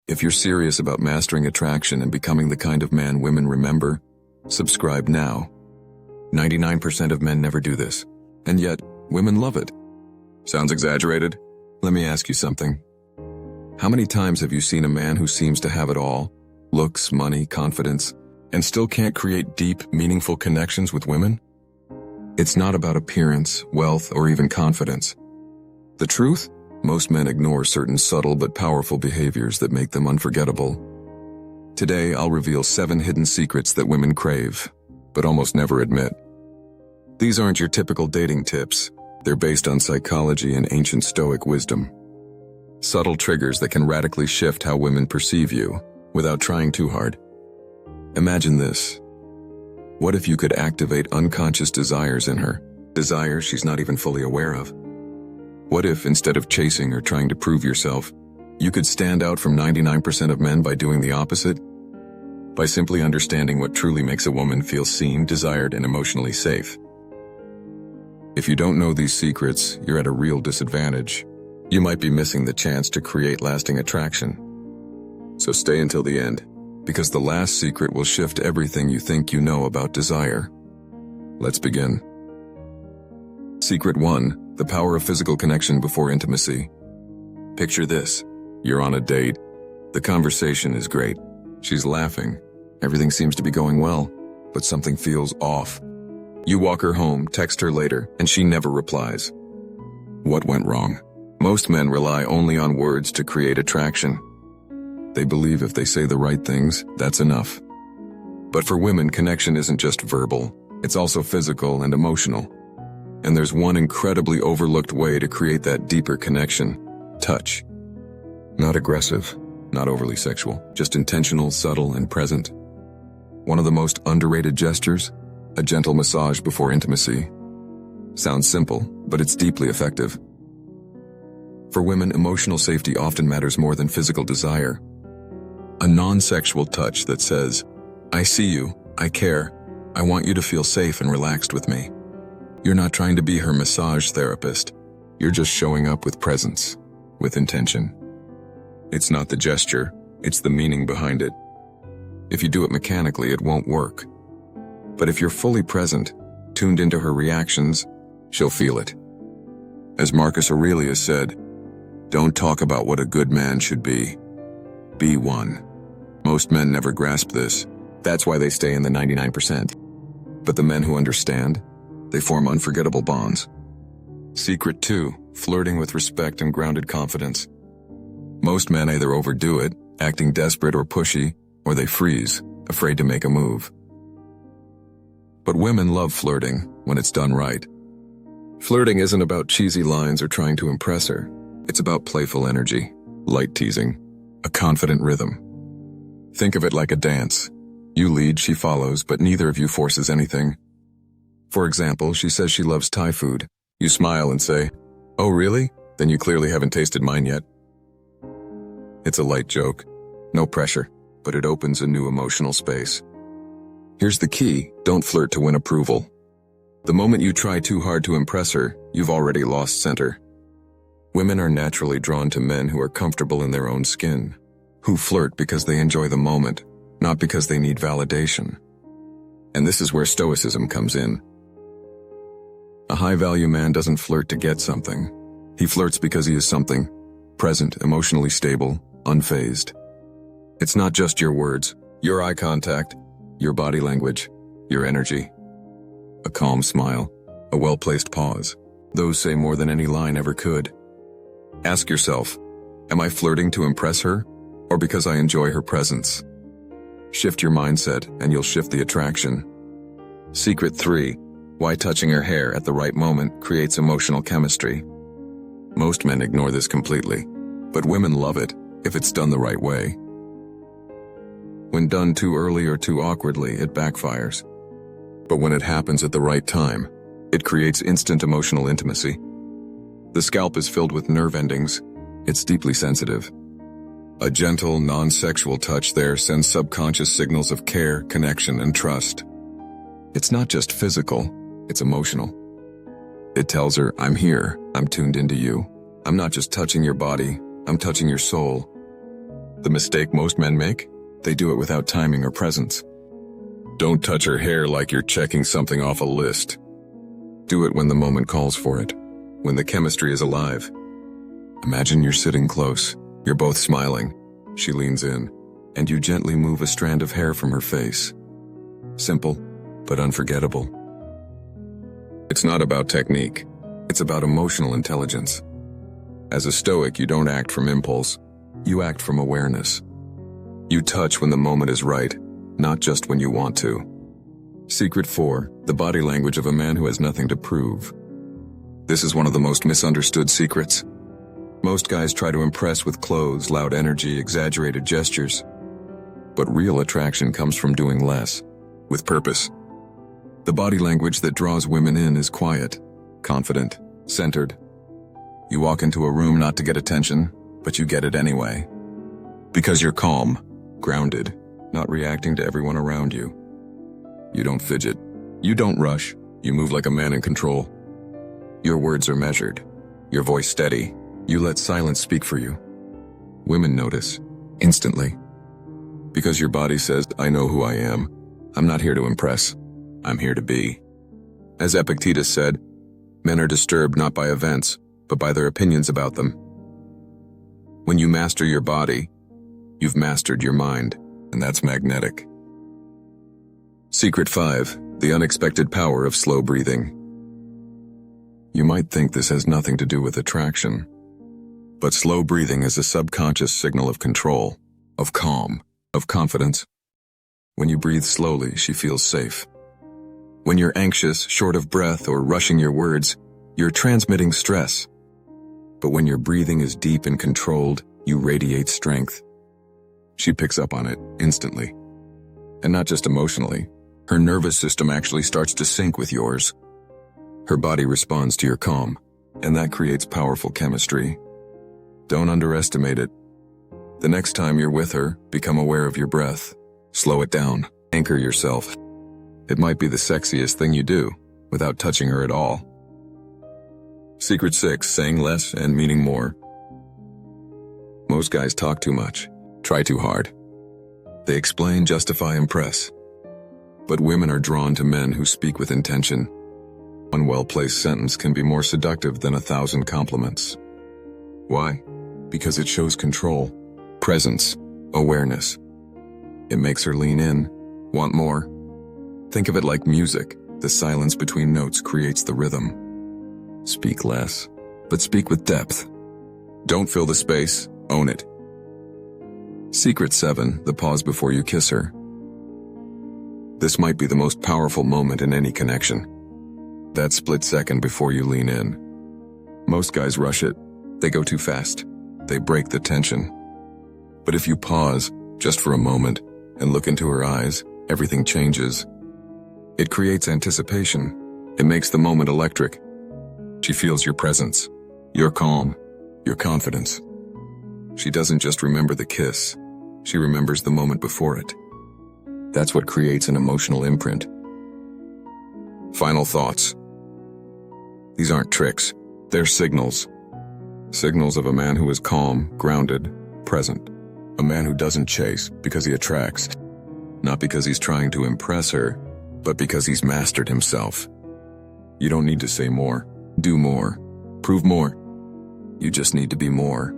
If you're serious about mastering attraction and becoming the kind of man women remember, subscribe now. 99% of men never do this, and yet women love it. Sounds exaggerated? Let me ask you something. How many times have you seen a man who seems to have it all, looks, money, confidence, and still can't create deep, meaningful connections with women? It's not about appearance, wealth, or even confidence. The truth? Most men ignore certain subtle but powerful behaviors that make them unforgettable. Today, I'll reveal 7 hidden secrets that women crave, but almost never admit. These aren't your typical dating tips. They're based on psychology and ancient Stoic wisdom. Subtle triggers that can radically shift how women perceive you, without trying too hard. Imagine this. What if you could activate unconscious desires in her, desires she's not even fully aware of? What if, instead of chasing or trying to prove yourself, you could stand out from 99% of men by doing the opposite? By simply understanding what truly makes a woman feel seen, desired, and emotionally safe. If you don't know these secrets, you're at a real disadvantage. You might be missing the chance to create lasting attraction. So stay until the end, because the last secret will shift everything you think you know about desire. Let's begin. Secret 1. The power of physical connection before intimacy. Picture this. You're on a date. The conversation is great. She's laughing. Everything seems to be going well, but something feels off. You walk her home, text her later, and she never replies. What went wrong? Most men rely only on words to create attraction. They believe if they say the right things, that's enough. But for women, connection isn't just verbal. It's also physical and emotional. And there's one incredibly overlooked way to create that deeper connection: touch. Not aggressive, not overly sexual, just intentional, subtle, and present. One of the most underrated gestures? A gentle massage before intimacy. Sounds simple, but it's deeply effective. For women, emotional safety often matters more than physical desire. A non-sexual touch that says, "I see you, I care, I want you to feel safe and relaxed with me." You're not trying to be her massage therapist. You're just showing up with presence, with intention. It's not the gesture, it's the meaning behind it. If you do it mechanically, it won't work. But if you're fully present, tuned into her reactions, she'll feel it. As Marcus Aurelius said, "Don't talk about what a good man should be. Be one." Most men never grasp this. That's why they stay in the 99%. But the men who understand, they form unforgettable bonds. Secret 2. Flirting with respect and grounded confidence. Most men either overdo it, acting desperate or pushy, or they freeze, afraid to make a move. But women love flirting when it's done right. Flirting isn't about cheesy lines or trying to impress her. It's about playful energy, light teasing, a confident rhythm. Think of it like a dance. You lead, she follows, but neither of you forces anything. For example, she says she loves Thai food. You smile and say, "Oh, really? Then you clearly haven't tasted mine yet." It's a light joke. No pressure, but it opens a new emotional space. Here's the key: don't flirt to win approval. The moment you try too hard to impress her, you've already lost center. Women are naturally drawn to men who are comfortable in their own skin, who flirt because they enjoy the moment, not because they need validation. And this is where Stoicism comes in. A high-value man doesn't flirt to get something. He flirts because he is something: present, emotionally stable, unfazed. It's not just your words, your eye contact, your body language, your energy. A calm smile, a well-placed pause. Those say more than any line ever could. Ask yourself, am I flirting to impress her, or because I enjoy her presence? Shift your mindset, and you'll shift the attraction. Secret 3. Why touching her hair at the right moment creates emotional chemistry. Most men ignore this completely, but women love it if it's done the right way. When done too early or too awkwardly, it backfires. But when it happens at the right time, it creates instant emotional intimacy. The scalp is filled with nerve endings. It's deeply sensitive. A gentle, non-sexual touch there sends subconscious signals of care, connection, and trust. It's not just physical, it's emotional. It tells her, "I'm here, I'm tuned into you. I'm not just touching your body, I'm touching your soul." The mistake most men make? They do it without timing or presence. Don't touch her hair like you're checking something off a list. Do it when the moment calls for it, when the chemistry is alive. Imagine you're sitting close, you're both smiling. She leans in, and you gently move a strand of hair from her face. Simple, but unforgettable. It's not about technique, it's about emotional intelligence. As a Stoic, you don't act from impulse, you act from awareness. You touch when the moment is right, not just when you want to. Secret 4, the body language of a man who has nothing to prove. This is one of the most misunderstood secrets. Most guys try to impress with clothes, loud energy, exaggerated gestures. But real attraction comes from doing less, with purpose. The body language that draws women in is quiet, confident, centered. You walk into a room not to get attention, but you get it anyway. Because you're calm, grounded, not reacting to everyone around you. You don't fidget. You don't rush. You move like a man in control. Your words are measured. Your voice steady. You let silence speak for you. Women notice, instantly. Because your body says, I know who I am. I'm not here to impress. I'm here to be. As Epictetus said, men are disturbed not by events, but by their opinions about them. When you master your body, you've mastered your mind, and that's magnetic. Secret 5, the unexpected power of slow breathing. You might think this has nothing to do with attraction, but slow breathing is a subconscious signal of control, of calm, of confidence. When you breathe slowly, she feels safe. When you're anxious, short of breath, or rushing your words, you're transmitting stress. But when your breathing is deep and controlled, you radiate strength. She picks up on it instantly. And not just emotionally. Her nervous system actually starts to sync with yours. Her body responds to your calm, and that creates powerful chemistry. Don't underestimate it. The next time you're with her, become aware of your breath. Slow it down. Anchor yourself. It might be the sexiest thing you do, without touching her at all. Secret 6, saying less and meaning more. Most guys talk too much, try too hard. They explain, justify, impress. But women are drawn to men who speak with intention. One well-placed sentence can be more seductive than 1,000 compliments. Why? Because it shows control, presence, awareness. It makes her lean in, want more. Think of it like music. The silence between notes creates the rhythm. Speak less, but speak with depth. Don't fill the space, own it. Secret 7, the pause before you kiss her. This might be the most powerful moment in any connection. That split second before you lean in. Most guys rush it. They go too fast. They break the tension. But if you pause, just for a moment, and look into her eyes, everything changes. It creates anticipation. It makes the moment electric. She feels your presence, your calm, your confidence. She doesn't just remember the kiss. She remembers the moment before it. That's what creates an emotional imprint. Final thoughts. These aren't tricks. They're signals. Signals of a man who is calm, grounded, present. A man who doesn't chase because he attracts. Not because he's trying to impress her, but because he's mastered himself. You don't need to say more, do more, prove more. You just need to be more.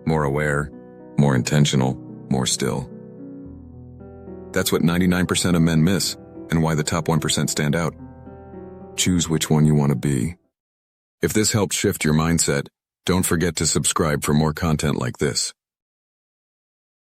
More aware, more intentional, more still. That's what 99% of men miss, and why the top 1% stand out. Choose which one you want to be. If this helped shift your mindset, don't forget to subscribe for more content like this.